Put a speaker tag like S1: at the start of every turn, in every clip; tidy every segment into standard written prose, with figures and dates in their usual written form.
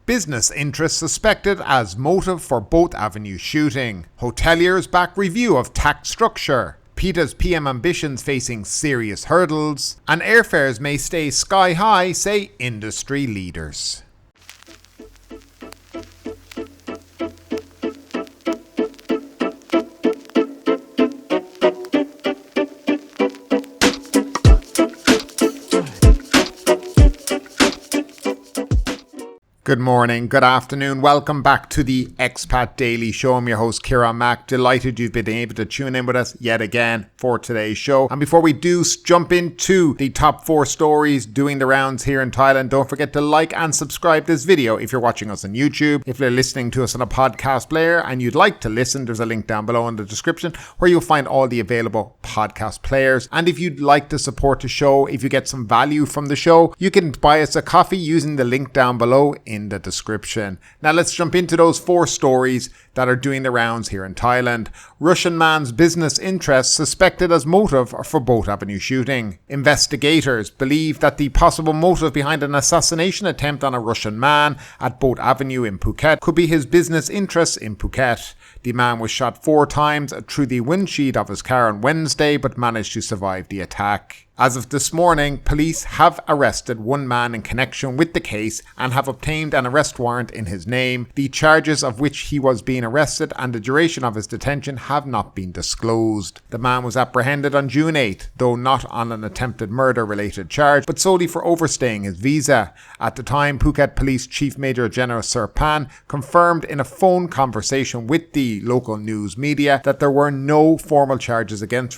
S1: business interests suspected as motive for Boat Avenue shooting. Hoteliers back review of tax structure. Pita's PM ambitions facing serious hurdles. And airfares may stay sky high, say industry leaders. Good morning, good afternoon, welcome back to the Expat Daily Show. I'm your host Kieran Mack, delighted you've been able to tune in with us yet again for today's show. And before we do jump into the top 4 stories doing the rounds here in Thailand, don't forget to like and subscribe this video if you're watching us on YouTube. If you're listening to us on a podcast player and you'd like to listen, there's a link down below in the description where you'll find all the available podcast players. And if you'd like to support the show, if you get some value from the show, you can buy us a coffee using the link down below in the description. Now let's jump into those 4 stories that are doing the rounds here in Thailand. Russian man's business interests suspected as motive for Boat Avenue shooting. Investigators believe that the possible motive behind an assassination attempt on a Russian man at Boat Avenue in Phuket could be his business interests in Phuket. The man was shot 4 times through the windshield of his car on Wednesday but managed to survive the attack. As of this morning, police have arrested one man in connection with the case and have obtained an arrest warrant in his name. The charges of which he was being arrested and the duration of his detention have not been disclosed. The man was apprehended on June 8th, though not on an attempted murder-related charge, but solely for overstaying his visa. At the time, Phuket Police Chief Major General Sir Pan confirmed in a phone conversation with the local news media that there were no formal charges against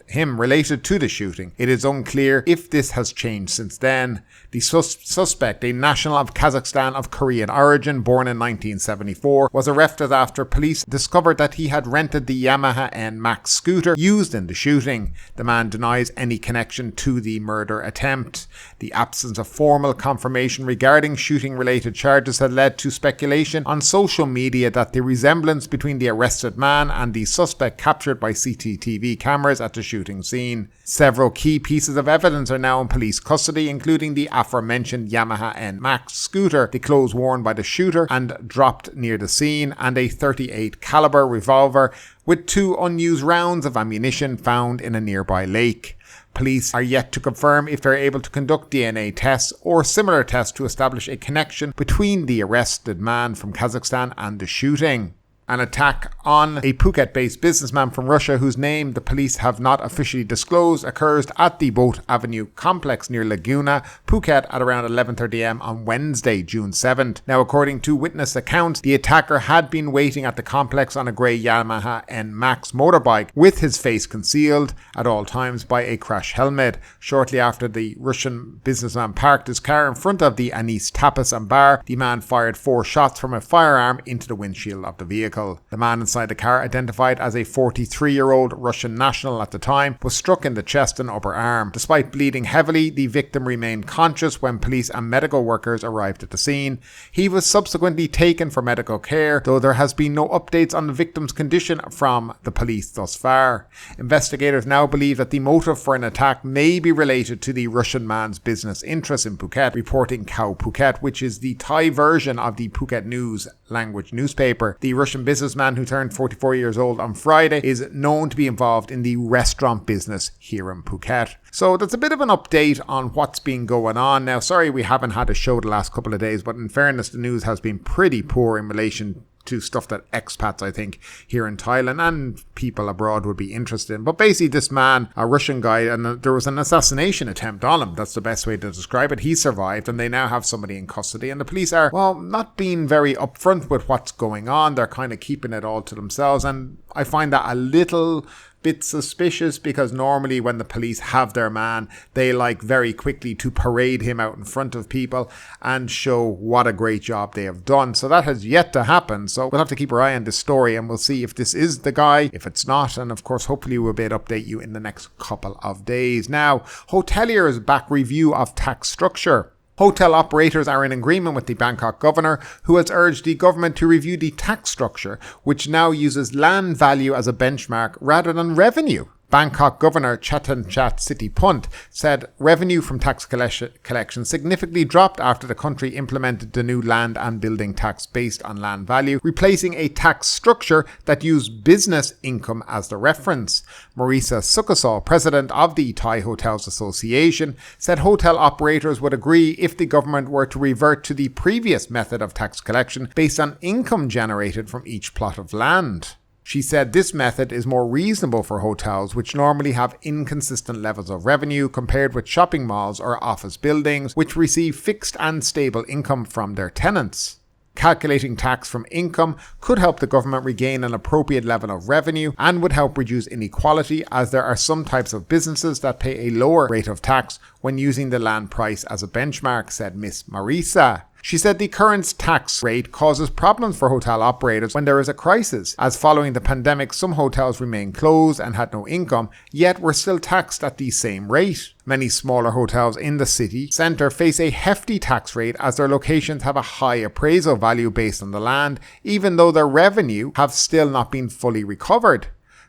S1: him related to the shooting. It is unclear if this has changed since then. The suspect, a national of Kazakhstan of Korean origin, born in 1974, was arrested after police discovered that he had rented the Yamaha NMAX scooter used in the shooting. The man denies any connection to the murder attempt. The absence of formal confirmation regarding shooting-related charges had led to speculation on social media that the resemblance between the arrested man and the suspect captured by CCTV cameras at the shooting scene. Several key pieces of evidence are now in police custody, including the aforementioned Yamaha NMAX scooter, the clothes worn by the shooter and dropped near the scene, and a .38 caliber revolver with 2 unused rounds of ammunition found in a nearby lake. Police are yet to confirm if they're able to conduct DNA tests or similar tests to establish a connection between the arrested man from Kazakhstan and the shooting. An attack on a Phuket-based businessman from Russia whose name the police have not officially disclosed occurs at the Boat Avenue complex near Laguna, Phuket at around 11:30 am on Wednesday, June 7th. Now, according to witness accounts, the attacker had been waiting at the complex on a grey Yamaha NMAX motorbike with his face concealed at all times by a crash helmet. Shortly after the Russian businessman parked his car in front of the Anis Tapas and Bar, the man fired 4 shots from a firearm into the windshield of the vehicle. The man inside the car, identified as a 43-year-old Russian national at the time, was struck in the chest and upper arm. Despite bleeding heavily, the victim remained conscious when police and medical workers arrived at the scene. He was subsequently taken for medical care, though there has been no updates on the victim's condition from the police thus far. Investigators now believe that the motive for an attack may be related to the Russian man's business interests in Phuket, reporting Khao Phuket, which is the Thai version of the Phuket News language newspaper. The Russian businessman, who turned 44 years old on Friday, is known to be involved in the restaurant business here in Phuket. So that's a bit of an update on what's been going on. Now, sorry we haven't had a show the last couple of days, but in fairness, the news has been pretty poor in relation to stuff that expats, I think, here in Thailand and people abroad would be interested in. But basically this man, a Russian guy, and there was an assassination attempt on him. That's the best way to describe it. He survived and they now have somebody in custody, and the police are, well, not being very upfront with what's going on. They're kind of keeping it all to themselves, and I find that a little bit suspicious because normally when the police have their man, they like very quickly to parade him out in front of people and show what a great job they have done. So that has yet to happen. So we'll have to keep our eye on this story and we'll see if this is the guy, if it's not. And of course, hopefully we'll be able to update you in the next couple of days. Now, hoteliers back review of tax structure. Hotel operators are in agreement with the Bangkok governor, who has urged the government to review the tax structure, which now uses land value as a benchmark rather than revenue. Bangkok Governor Chatuchak Sitiput said revenue from tax collection significantly dropped after the country implemented the new land and building tax based on land value, replacing a tax structure that used business income as the reference. Marisa Sukasal, president of the Thai Hotels Association, said hotel operators would agree if the government were to revert to the previous method of tax collection based on income generated from each plot of land. She said this method is more reasonable for hotels, which normally have inconsistent levels of revenue compared with shopping malls or office buildings, which receive fixed and stable income from their tenants. Calculating tax from income could help the government regain an appropriate level of revenue and would help reduce inequality, as there are some types of businesses that pay a lower rate of tax when using the land price as a benchmark, said Ms. Marisa. She said the current tax rate causes problems for hotel operators when there is a crisis, as following the pandemic some hotels remained closed and had no income, yet were still taxed at the same rate. Many smaller hotels in the city centre face a hefty tax rate as their locations have a high appraisal value based on the land, even though their revenue have still not been fully recovered.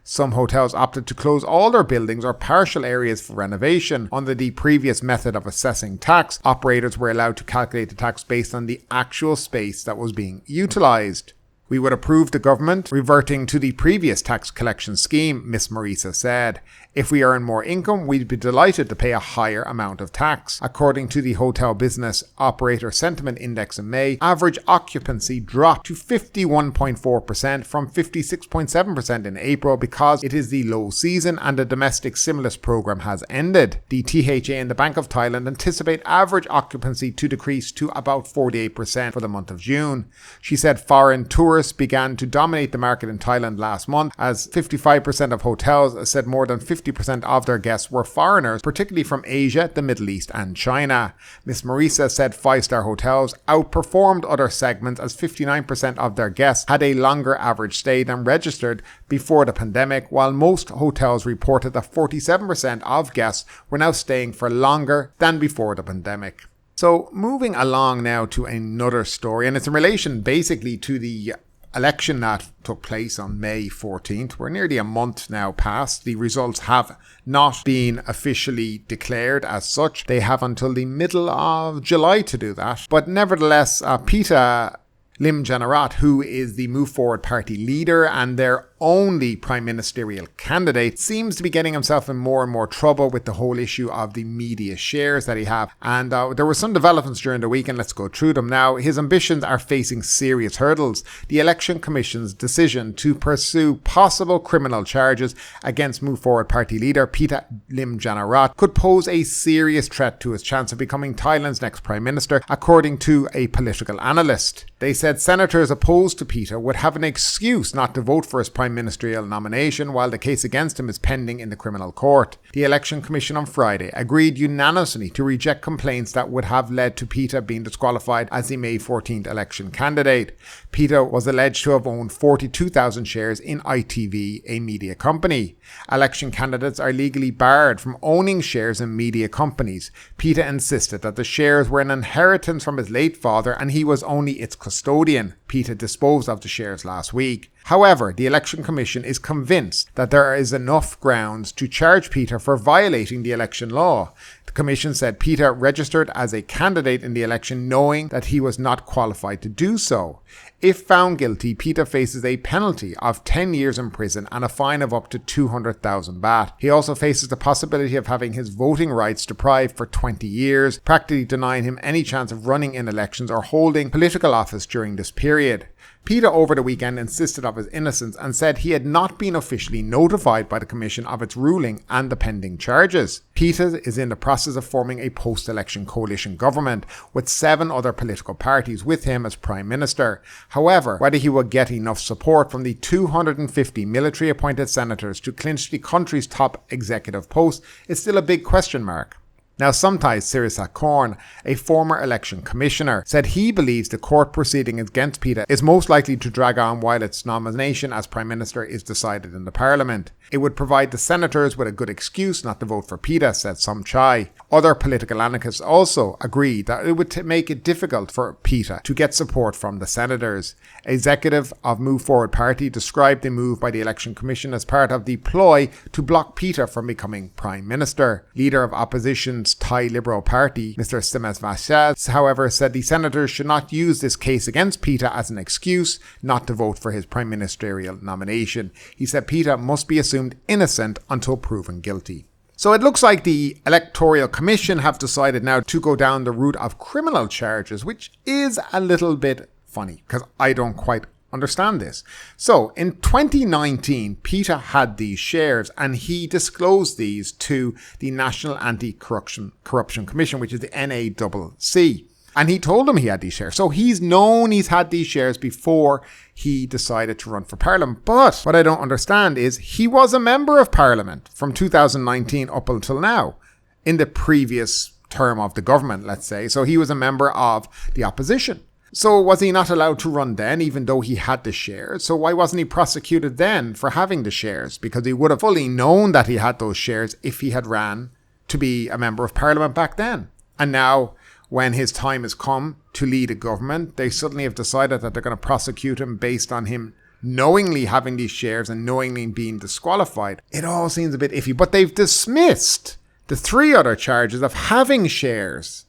S1: Some hotels opted to close all their buildings or partial areas for renovation. Under the previous method of assessing tax, operators were allowed to calculate the tax based on the actual space that was being utilised. We would approve the government reverting to the previous tax collection scheme, Ms. Marisa said. If we earn more income, we'd be delighted to pay a higher amount of tax. According to the Hotel Business Operator Sentiment Index in May, average occupancy dropped to 51.4% from 56.7% in April because it is the low season and the domestic stimulus program has ended. The THA and the Bank of Thailand anticipate average occupancy to decrease to about 48% for the month of June. She said foreign tourists began to dominate the market in Thailand last month, as 55% of hotels said more than 50% of their guests were foreigners, particularly from Asia, the Middle East and China. Ms. Marisa said 5-star hotels outperformed other segments as 59% of their guests had a longer average stay than registered before the pandemic, while most hotels reported that 47% of guests were now staying for longer than before the pandemic. So moving along now to another story, and it's in relation basically to the election that took place on May 14th. We're nearly a month now past. The results have not been officially declared as such. They have until the middle of July to do that. But nevertheless, Pita Limjaroenrat, who is the Move Forward Party leader and their only prime ministerial candidate, seems to be getting himself in more and more trouble with the whole issue of the media shares that he have. And there were some developments during the week, and let's go through them now. His ambitions are facing serious hurdles. The Election Commission's decision to pursue possible criminal charges against Move Forward Party leader Pita Limjaroenrat could pose a serious threat to his chance of becoming Thailand's next prime minister, according to a political analyst. They said senators opposed to Pita would have an excuse not to vote for his prime ministerial nomination while the case against him is pending in the criminal court. The Election Commission on Friday agreed unanimously to reject complaints that would have led to Pita being disqualified as the May 14th election candidate. Pita was alleged to have owned 42,000 shares in ITV, a media company. Election candidates are legally barred from owning shares in media companies. Pita insisted that the shares were an inheritance from his late father and he was only its custodian. Pita disposed of the shares last week. However, the Election Commission is convinced that there is enough grounds to charge Pita for violating the election law. The Commission said Pita registered as a candidate in the election knowing that he was not qualified to do so. If found guilty, Pita faces a penalty of 10 years in prison and a fine of up to 200,000 baht. He also faces the possibility of having his voting rights deprived for 20 years, practically denying him any chance of running in elections or holding political office during this period. Pita over the weekend insisted of his innocence and said he had not been officially notified by the Commission of its ruling and the pending charges. Pita is in the process of forming a post-election coalition government with 7 other political parties with him as Prime Minister. However, whether he will get enough support from the 250 military-appointed senators to clinch the country's top executive post is still a big question mark. Now, sometimes Sirisa Korn, a former election commissioner, said he believes the court proceeding against Pita is most likely to drag on while its nomination as Prime Minister is decided in the Parliament. It would provide the senators with a good excuse not to vote for Pita, said Somchai. Other political anarchists also agreed that it would make it difficult for Pita to get support from the senators. Executive of Move Forward Party described the move by the Election Commission as part of the ploy to block Pita from becoming Prime Minister. Leader of opposition's Thai Liberal Party, Mr. Simas Vashaz, however, said the senators should not use this case against Pita as an excuse not to vote for his prime ministerial nomination. He said Pita must be assumed innocent until proven guilty. So it looks like the Electoral Commission have decided now to go down the route of criminal charges, which is a little bit funny because I don't quite understand this. So in 2019, Pita had these shares and he disclosed these to the National Anti-Corruption Commission, which is the NACC. And he told them he had these shares. So he's known he's had these shares before he decided to run for Parliament. But what I don't understand is he was a member of Parliament from 2019 up until now, in the previous term of the government, let's say. So he was a member of the opposition. So was he not allowed to run then, even though he had the shares? So why wasn't he prosecuted then for having the shares? Because he would have fully known that he had those shares if he had ran to be a member of Parliament back then. And now, when his time has come to lead a government, they suddenly have decided that they're going to prosecute him based on him knowingly having these shares and knowingly being disqualified. It all seems a bit iffy, but they've dismissed the 3 other charges of having shares.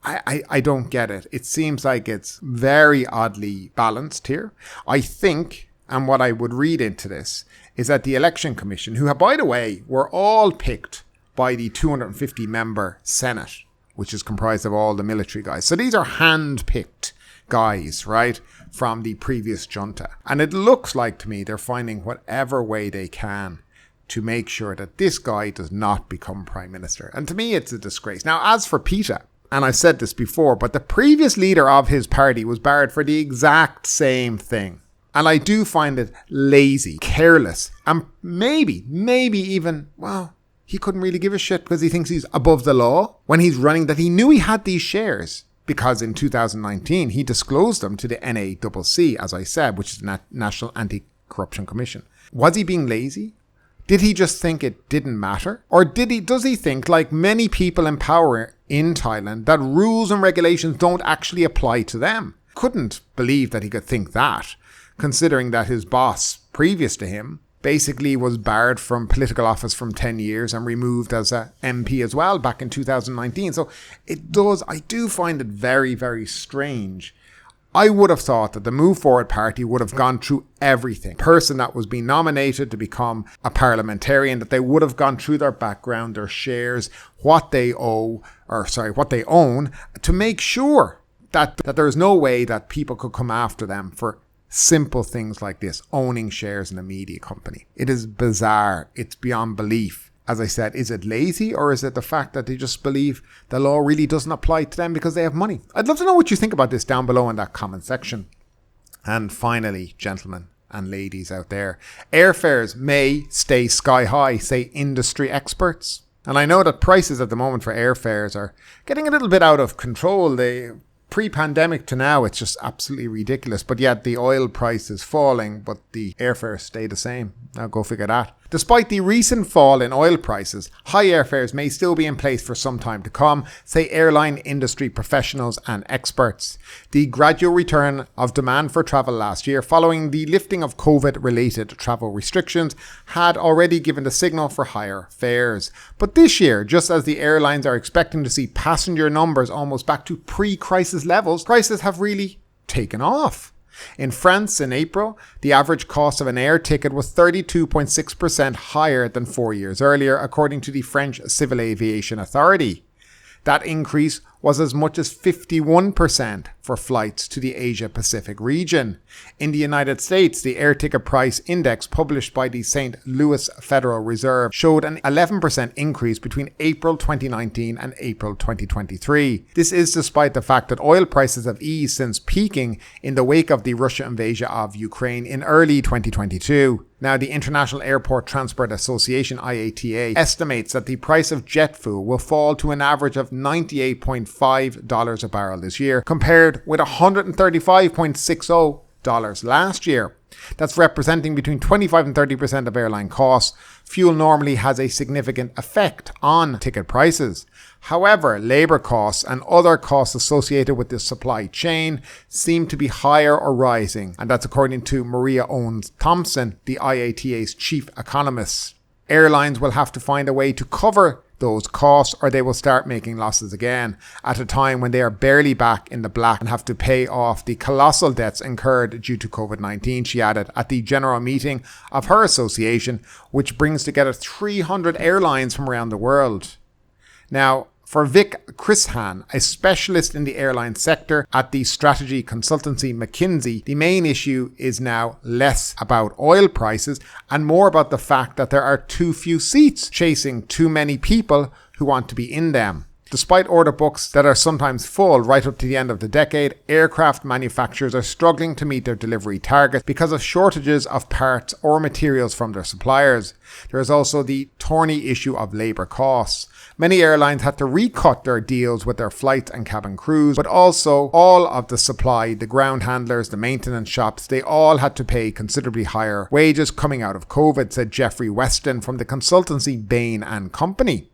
S1: I don't get it. It seems like it's very oddly balanced here. I think, and what I would read into this, is that the Election Commission, who, by the way, were all picked by the 250-member Senate, which is comprised of all the military guys. So these are hand-picked guys, right, from the previous junta. And it looks like to me they're finding whatever way they can to make sure that this guy does not become Prime Minister. And to me, it's a disgrace. Now, as for Pita, and I've said this before, but the previous leader of his party was barred for the exact same thing. And I do find it lazy, careless, and maybe even, well, he couldn't really give a shit because he thinks he's above the law when he's running, that he knew he had these shares because in 2019 he disclosed them to the NACC, as I said, which is the National Anti-Corruption Commission. Was he being lazy? Did he just think it didn't matter? Or does he think, like many people in power in Thailand, that rules and regulations don't actually apply to them? Couldn't believe that he could think that, considering that his boss previous to him basically was barred from political office from 10 years and removed as a MP as well back in 2019. So I do find it very, very strange. I would have thought that the Move Forward Party would have gone through everything. Person that was being nominated to become a parliamentarian, that they would have gone through their background, their shares, what they own, to make sure that there is no way that people could come after them for simple things like this, owning shares in a media company. It is bizarre. It's beyond belief. As I said, is it lazy or is it the fact that they just believe the law really doesn't apply to them because they have money? I'd love to know what you think about this down below in that comment section. And finally, gentlemen and ladies out there, airfares may stay sky high, say industry experts. And I know that prices at the moment for airfares are getting a little bit out of control. Pre-pandemic to now, it's just absolutely ridiculous. But yet the oil price is falling, but the airfares stay the same. Now go figure that. Despite the recent fall in oil prices, high airfares may still be in place for some time to come, say airline industry professionals and experts. The gradual return of demand for travel last year, following the lifting of COVID-related travel restrictions, had already given the signal for higher fares. But this year, just as the airlines are expecting to see passenger numbers almost back to pre-crisis levels, prices have really taken off. In France, in April, the average cost of an air ticket was 32.6% higher than 4 years earlier, according to the French Civil Aviation Authority. That increase was as much as 51% for flights to the Asia-Pacific region. In the United States, the air ticket price index published by the St. Louis Federal Reserve showed an 11% increase between April 2019 and April 2023. This is despite the fact that oil prices have eased since peaking in the wake of the Russian invasion of Ukraine in early 2022. Now, the International Airport Transport Association, IATA, estimates that the price of jet fuel will fall to an average of $98.5 a barrel this year, compared with $135.60 last year. That's representing between 25 and 30% of airline costs. Fuel normally has a significant effect on ticket prices. However, labor costs and other costs associated with the supply chain seem to be higher or rising, and that's according to Maria Owens-Thompson, the IATA's chief economist. Airlines will have to find a way to cover those costs, or they will start making losses again at a time when they are barely back in the black and have to pay off the colossal debts incurred due to COVID-19, she added at the general meeting of her association, which brings together 300 airlines from around the world. Now, for Vic Crishan, a specialist in the airline sector at the strategy consultancy McKinsey, the main issue is now less about oil prices and more about the fact that there are too few seats chasing too many people who want to be in them. Despite order books that are sometimes full right up to the end of the decade, aircraft manufacturers are struggling to meet their delivery targets because of shortages of parts or materials from their suppliers. There is also the thorny issue of labour costs. Many airlines had to recut their deals with their flight and cabin crews, but also all of the supply, the ground handlers, the maintenance shops, they all had to pay considerably higher wages coming out of COVID, said Jeffrey Weston from the consultancy Bain & Company.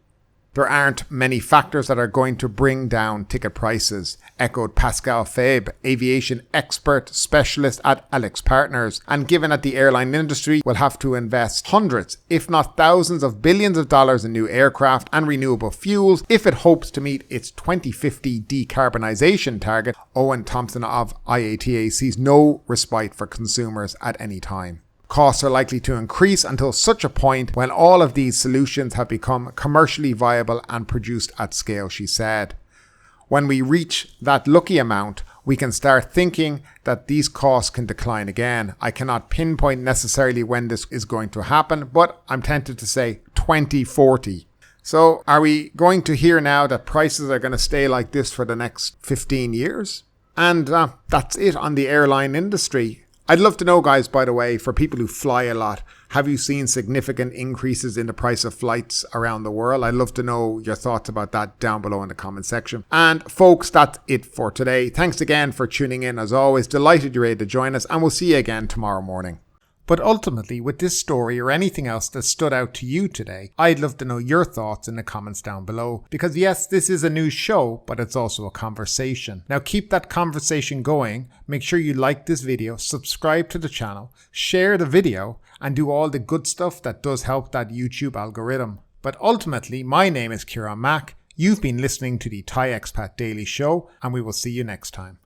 S1: There aren't many factors that are going to bring down ticket prices, echoed Pascal Fabre, aviation expert specialist at Alex Partners. And given that the airline industry will have to invest hundreds, if not thousands of billions of dollars in new aircraft and renewable fuels if it hopes to meet its 2050 decarbonization target, Owen Thompson of IATA sees no respite for consumers at any time. Costs are likely to increase until such a point when all of these solutions have become commercially viable and produced at scale, she said. When we reach that lucky amount, we can start thinking that these costs can decline again. I cannot pinpoint necessarily when this is going to happen, but I'm tempted to say 2040. So are we going to hear now that prices are going to stay like this for the next 15 years? And that's it on the airline industry. I'd love to know, guys, by the way, for people who fly a lot, have you seen significant increases in the price of flights around the world? I'd love to know your thoughts about that down below in the comment section. And folks, that's it for today. Thanks again for tuning in. As always, delighted you're able to join us, and we'll see you again tomorrow morning. But ultimately, with this story or anything else that stood out to you today, I'd love to know your thoughts in the comments down below. Because yes, this is a news show, but it's also a conversation. Now keep that conversation going. Make sure you like this video, subscribe to the channel, share the video, and do all the good stuff that does help that YouTube algorithm. But ultimately, my name is Kieran Mack. You've been listening to the Thai Expat Daily Show, and we will see you next time.